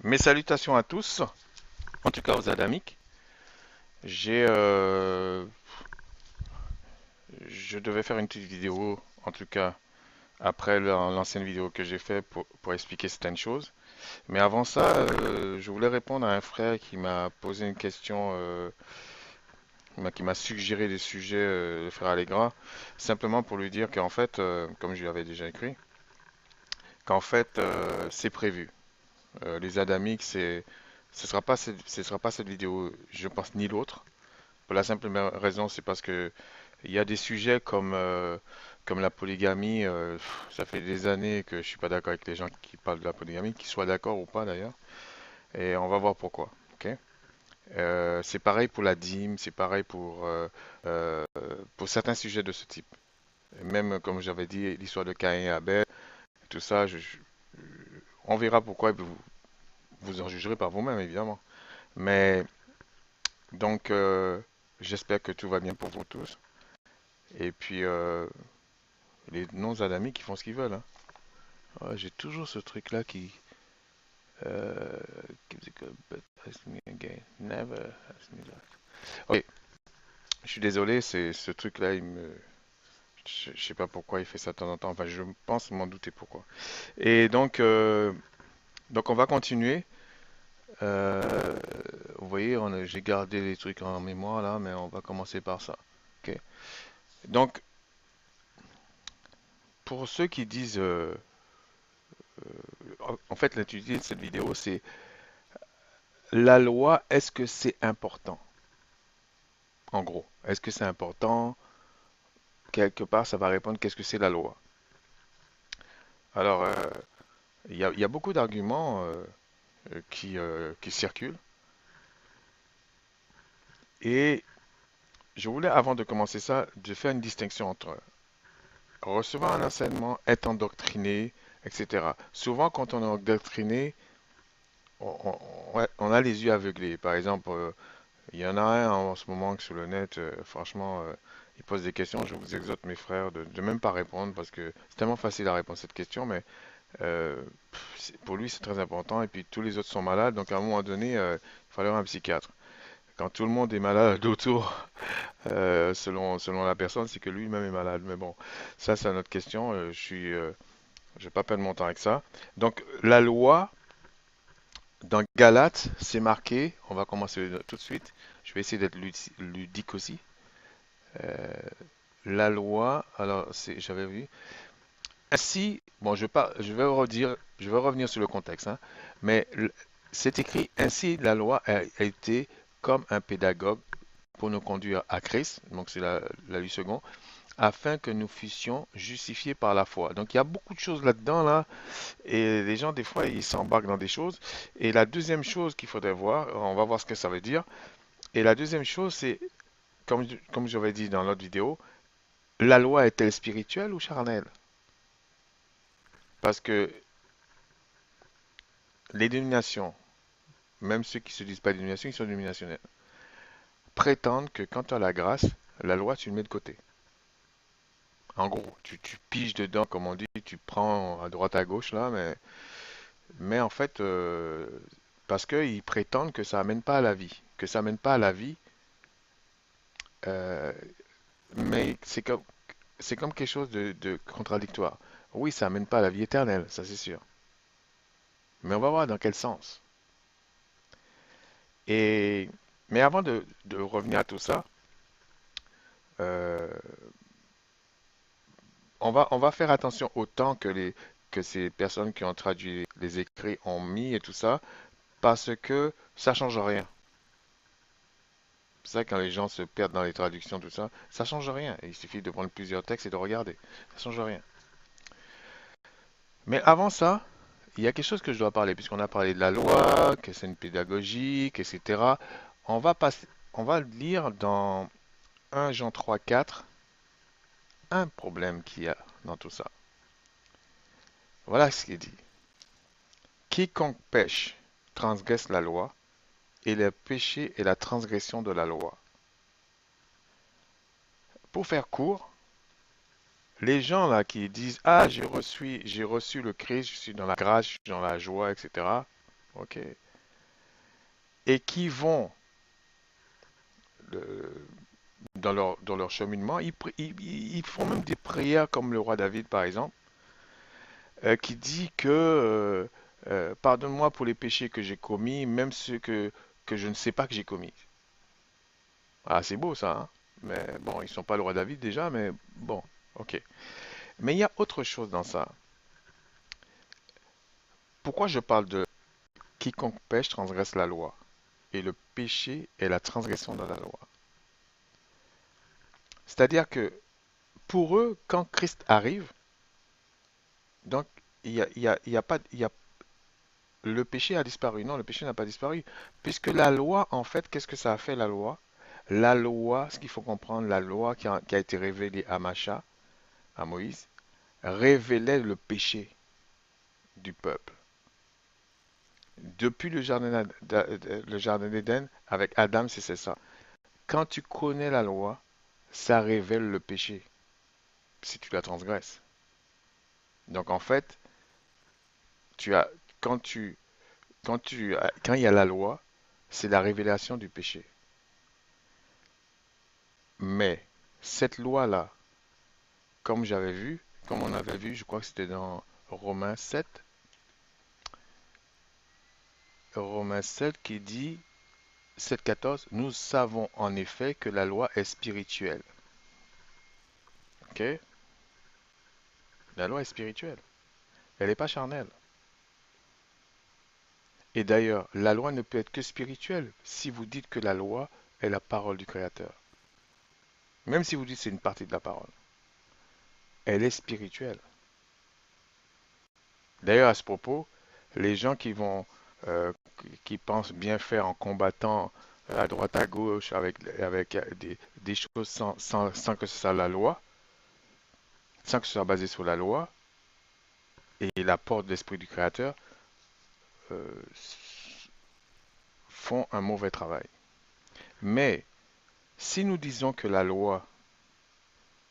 Mes salutations à tous, en tout cas aux Adamiques. J'ai, je devais faire une petite vidéo, en tout cas après l'ancienne vidéo que j'ai fait pour expliquer certaines choses. Mais avant ça, je voulais répondre à un frère qui m'a posé une question, qui m'a suggéré des sujets, le frère Allegra, simplement pour lui dire qu'en fait, comme je lui avais déjà écrit, qu'en fait, c'est prévu. Les Adamiques, ce sera pas cette vidéo, je pense, ni l'autre. Pour la simple raison, c'est parce que il y a des sujets comme la polygamie. Ça fait des années que je suis pas d'accord avec les gens qui parlent de la polygamie, qu'ils soient d'accord ou pas d'ailleurs. Et on va voir pourquoi. Ok. C'est pareil pour la dîme, c'est pareil euh, pour certains sujets de ce type. Et même comme j'avais dit, l'histoire de Caïn et Abel, tout ça, on verra pourquoi. Et puis vous en jugerez par vous-même, évidemment. Mais donc, j'espère que tout va bien pour vous tous. Et puis, les non-Adamiques qui font ce qu'ils veulent, hein. Ouais, j'ai toujours ce truc-là qui... euh, keeps it good, but ask me again. Never ask me that. Ok, je suis désolé, c'est ce truc-là, je sais pas pourquoi il fait ça de temps en temps. Enfin, je pense m'en douter pourquoi. Et donc on va continuer. Euh, Vous voyez, j'ai gardé les trucs en mémoire là, mais on va commencer par ça. Ok. Donc, pour ceux qui disent, en fait, l'intitulé de cette vidéo, c'est la loi, est-ce que c'est important? En gros, est-ce que c'est important? Quelque part, ça va répondre qu'est-ce que c'est la loi? Alors, il y a beaucoup d'arguments qui circulent. Et je voulais, avant de commencer ça, de faire une distinction entre recevoir un enseignement, être endoctriné, etc. Souvent, quand on est endoctriné, on a les yeux aveuglés. Par exemple, il y en a un en ce moment sur le net, franchement, il pose des questions. Je vous exhorte, mes frères, de même pas répondre parce que c'est tellement facile à répondre à cette question, mais pour lui, c'est très important. Et puis tous les autres sont malades, donc à un moment donné, il fallait un psychiatre. Quand tout le monde est malade autour, selon la personne, c'est que lui-même est malade. Mais bon, ça, c'est une autre question. Je vais pas perdre mon temps avec ça. Donc, la loi, dans Galates, c'est marqué. On va commencer tout de suite. Je vais essayer d'être ludique aussi. Euh, la loi, alors, j'avais vu. Ainsi, bon, je vais revenir sur le contexte, hein, mais c'est écrit, ainsi la loi a été comme un pédagogue pour nous conduire à Christ, donc c'est la 8 secondes, afin que nous fussions justifiés par la foi. Donc il y a beaucoup de choses là-dedans, là, et les gens, des fois, ils s'embarquent dans des choses. Et la deuxième chose qu'il faudrait voir, on va voir ce que ça veut dire, et la deuxième chose, c'est, comme j'avais dit dans l'autre vidéo, la loi est-elle spirituelle ou charnelle? Parce que les dénominations, même ceux qui se disent pas dénomination, ils sont dénominationnels, prétendent que quant à la grâce, la loi, tu le mets de côté. En gros, tu piges dedans, comme on dit, tu prends à droite à gauche, là, mais en fait, parce qu'ils prétendent que ça amène pas à la vie. Que ça amène pas à la vie, euh, mais c'est comme quelque chose de contradictoire. Oui, ça amène pas à la vie éternelle, ça c'est sûr. Mais on va voir dans quel sens. Et, mais avant de revenir à tout ça, euh, on va faire attention au temps que ces personnes qui ont traduit les écrits ont mis et tout ça, parce que ça change rien. C'est ça, quand les gens se perdent dans les traductions, tout ça, ça change rien. Il suffit de prendre plusieurs textes et de regarder. Ça change rien. Mais avant ça, il y a quelque chose que je dois parler, puisqu'on a parlé de la loi, que c'est une pédagogique, etc. On va lire dans 1 Jean 3, 4 un problème qu'il y a dans tout ça. Voilà ce qu'il dit. Quiconque pêche transgresse la loi, et le péché est la transgression de la loi. Pour faire court, les gens là qui disent ah j'ai reçu le Christ, je suis dans la grâce, je suis dans la joie, etc. ok, et qui vont euh, dans leur cheminement, ils font même des prières comme le roi David, par exemple, qui dit que pardonne-moi pour les péchés que j'ai commis, même ceux que je ne sais pas que j'ai commis. Ah, c'est beau ça, hein? Mais bon, ils sont pas le roi David déjà, mais bon, ok. Mais il y a autre chose dans ça. Pourquoi je parle de quiconque pêche transgresse la loi? Et le péché est la transgression de la loi. C'est-à-dire que pour eux, quand Christ arrive, donc il y a pas, le péché a disparu. Non, le péché n'a pas disparu. Puisque la loi, en fait, qu'est-ce que ça a fait la loi? La loi, ce qu'il faut comprendre, la loi qui a été révélée à Macha, à Moïse, révélait le péché du peuple. Depuis le jardin d'Éden, avec Adam, c'est ça. Quand tu connais la loi, ça révèle le péché, si tu la transgresses. Donc en fait, tu as, quand tu, quand il y a la loi, c'est la révélation du péché. Mais cette loi-là, comme j'avais vu, comme on avait vu, je crois que c'était dans Romains 7, Romains 7 qui dit 7,14, nous savons en effet que la loi est spirituelle. Ok? La loi est spirituelle. Elle n'est pas charnelle. Et d'ailleurs, la loi ne peut être que spirituelle si vous dites que la loi est la parole du Créateur. Même si vous dites que c'est une partie de la parole. Elle est spirituelle. D'ailleurs, à ce propos, les gens qui pensent bien faire en combattant à droite à gauche avec des choses sans que ce soit la loi, sans que ce soit basé sur la loi et l'apport de l'Esprit du Créateur, euh, font un mauvais travail. Mais si nous disons que la loi,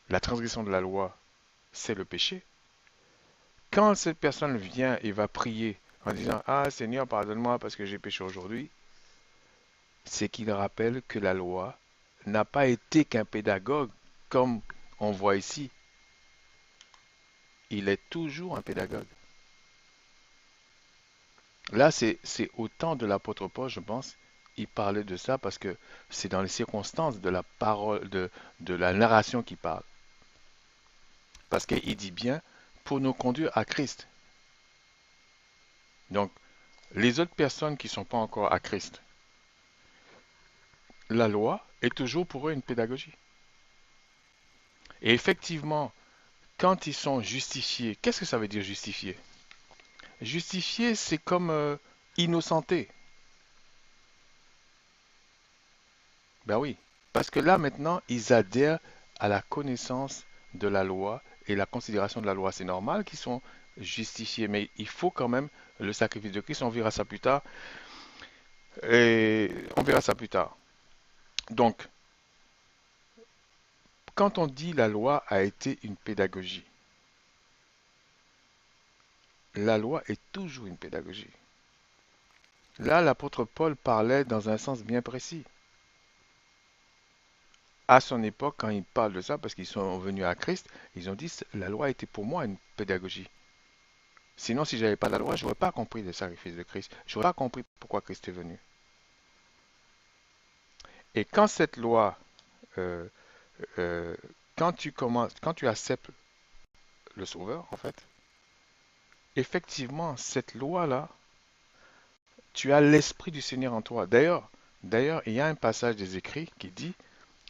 la transgression de la loi, c'est le péché, quand cette personne vient et va prier en disant ah Seigneur, pardonne-moi parce que j'ai péché aujourd'hui, c'est qu'il rappelle que la loi n'a pas été qu'un pédagogue comme on voit ici. Il est toujours un pédagogue. Là, c'est au temps de l'apôtre Paul, je pense, il parlait de ça parce que c'est dans les circonstances de la parole, de la narration qu'il parle. Parce qu'il dit bien pour nous conduire à Christ. Donc, les autres personnes qui ne sont pas encore à Christ, la loi est toujours pour eux une pédagogie. Et effectivement, quand ils sont justifiés, qu'est-ce que ça veut dire justifié? Justifié, c'est comme innocenté. Ben oui, parce que là maintenant, ils adhèrent à la connaissance de la loi et la considération de la loi. C'est normal qu'ils sont justifiés, mais il faut quand même le sacrifice de Christ. On verra ça plus tard. Et on verra ça plus tard. Donc, quand on dit la loi a été une pédagogie, la loi est toujours une pédagogie. Là, l'apôtre Paul parlait dans un sens bien précis. À son époque, quand il parle de ça, parce qu'ils sont venus à Christ, ils ont dit la loi était pour moi une pédagogie. Sinon, si j'avais pas la loi, je n'aurais pas compris le sacrifice de Christ. Je n'aurais pas compris pourquoi Christ est venu. Et quand cette loi, euh, euh, quand tu acceptes le Sauveur, en fait, effectivement, cette loi-là, tu as l'esprit du Seigneur en toi. D'ailleurs, il y a un passage des Écrits qui dit,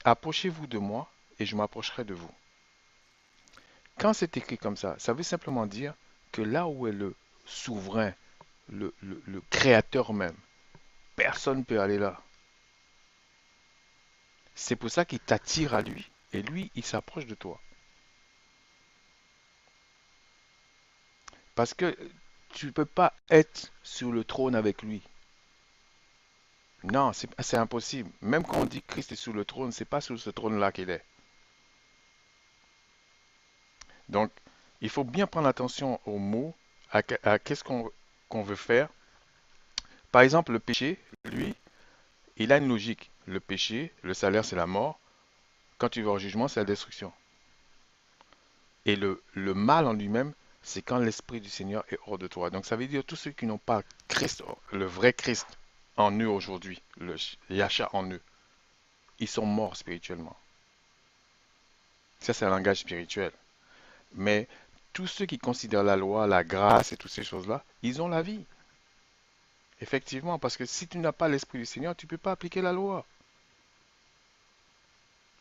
approchez-vous de moi et je m'approcherai de vous. Quand c'est écrit comme ça veut simplement dire que là où est le souverain, le créateur même, personne ne peut aller là. C'est pour ça qu'il t'attire à lui. Et lui, il s'approche de toi. Parce que tu ne peux pas être sur le trône avec lui. Non, c'est impossible. Même quand on dit que Christ est sur le trône, c'est pas sur ce trône-là qu'il est. Donc, il faut bien prendre attention aux mots, à qu'est-ce qu'on veut faire. Par exemple, le péché, lui, il a une logique. Le péché, le salaire, c'est la mort. Quand tu vas au jugement, c'est la destruction. Et le mal en lui-même, c'est quand l'Esprit du Seigneur est hors de toi. Donc ça veut dire tous ceux qui n'ont pas Christ, le vrai Christ en eux aujourd'hui, le Yahshua en eux, ils sont morts spirituellement. Ça, c'est un langage spirituel. Mais tous ceux qui considèrent la loi, la grâce et toutes ces choses-là, ils ont la vie. Effectivement, parce que si tu n'as pas l'Esprit du Seigneur, tu ne peux pas appliquer la loi.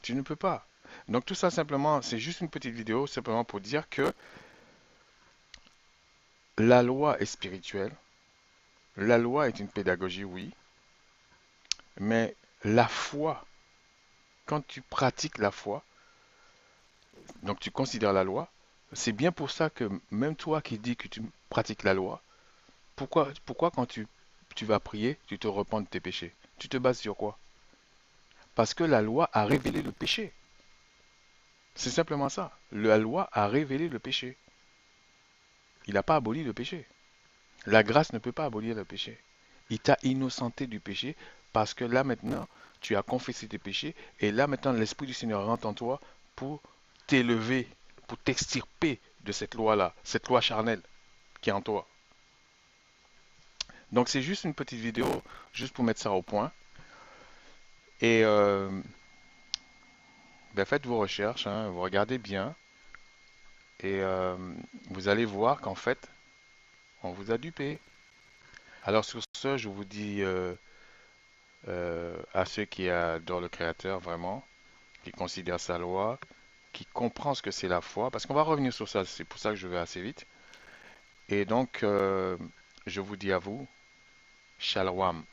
Tu ne peux pas. Donc tout ça simplement, c'est juste une petite vidéo simplement pour dire que la loi est spirituelle. La loi est une pédagogie, oui, mais la foi, quand tu pratiques la foi, donc tu considères la loi, c'est bien pour ça que même toi qui dis que tu pratiques la loi, pourquoi quand tu vas prier, tu te repens de tes péchés? Tu te bases sur quoi? Parce que la loi a révélé le péché. C'est simplement ça. La loi a révélé le péché. Il n'a pas aboli le péché. La grâce ne peut pas abolir le péché. Il t'a innocenté du péché parce que là maintenant, tu as confessé tes péchés et là maintenant, l'Esprit du Seigneur rentre en toi pour t'élever, pour t'extirper de cette loi-là, cette loi charnelle qui est en toi. Donc c'est juste une petite vidéo, juste pour mettre ça au point. Et ben, faites vos recherches, hein, vous regardez bien et vous allez voir qu'en fait, on vous a dupé. Alors sur ce, je vous dis à ceux qui adorent le Créateur vraiment, qui considèrent sa loi, qui comprend ce que c'est la foi, parce qu'on va revenir sur ça, c'est pour ça que je vais assez vite. Et donc, je vous dis à vous, Shalom.